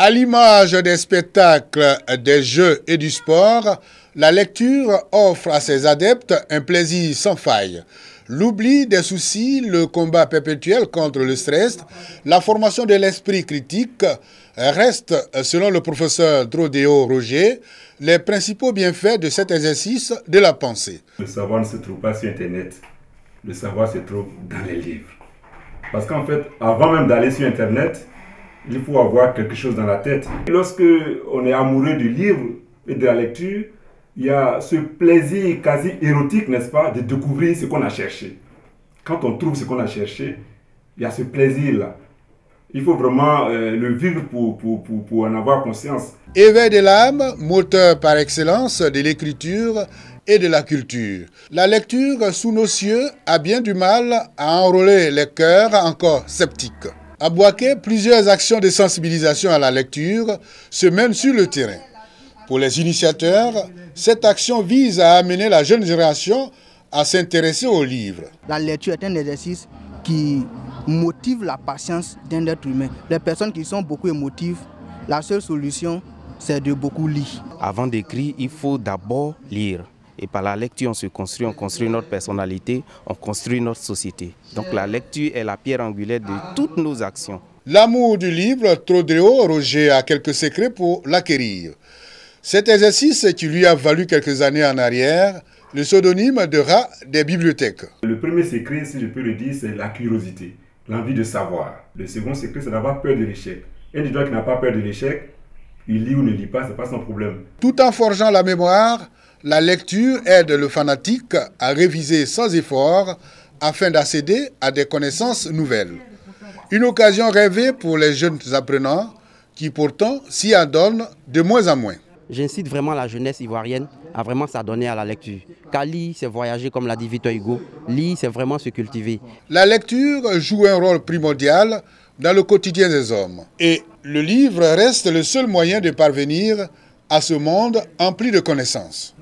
À l'image des spectacles, des jeux et du sport, la lecture offre à ses adeptes un plaisir sans faille. L'oubli des soucis, le combat perpétuel contre le stress, la formation de l'esprit critique restent, selon le professeur Trodéo Roger, les principaux bienfaits de cet exercice de la pensée. Le savoir ne se trouve pas sur Internet, le savoir se trouve dans les livres. Parce qu'en fait, avant même d'aller sur Internet, il faut avoir quelque chose dans la tête. Lorsque on est amoureux du livre et de la lecture, il y a ce plaisir quasi érotique, n'est-ce pas, de découvrir ce qu'on a cherché. Quand on trouve ce qu'on a cherché, il y a ce plaisir-là. Il faut vraiment le vivre pour en avoir conscience. Éveil de l'âme, moteur par excellence de l'écriture et de la culture. La lecture sous nos cieux a bien du mal à enrôler les cœurs encore sceptiques. À Bouaké, plusieurs actions de sensibilisation à la lecture se mènent sur le terrain. Pour les initiateurs, cette action vise à amener la jeune génération à s'intéresser aux livres. La lecture est un exercice qui motive la patience d'un être humain. Les personnes qui sont beaucoup émotives, la seule solution, c'est de beaucoup lire. Avant d'écrire, il faut d'abord lire. Et par la lecture, on construit notre personnalité, on construit notre société. Donc la lecture est la pierre angulaire de toutes nos actions. L'amour du livre, Trodéo Roger a quelques secrets pour l'acquérir. Cet exercice qui lui a valu quelques années en arrière, le pseudonyme de rat des bibliothèques. Le premier secret, si je peux le dire, c'est la curiosité, l'envie de savoir. Le second secret, c'est d'avoir peur de l'échec. Un étudiant qui n'a pas peur de l'échec, il lit ou ne lit pas, ce n'est pas son problème. Tout en forgeant la mémoire, la lecture aide le fanatique à réviser sans effort afin d'accéder à des connaissances nouvelles. Une occasion rêvée pour les jeunes apprenants qui pourtant s'y adonnent de moins en moins. J'incite vraiment la jeunesse ivoirienne à vraiment s'adonner à la lecture. Car lire, c'est voyager, comme l'a dit Victor Hugo. Lire, c'est vraiment se cultiver. La lecture joue un rôle primordial dans le quotidien des hommes. Et le livre reste le seul moyen de parvenir à ce monde empli de connaissances.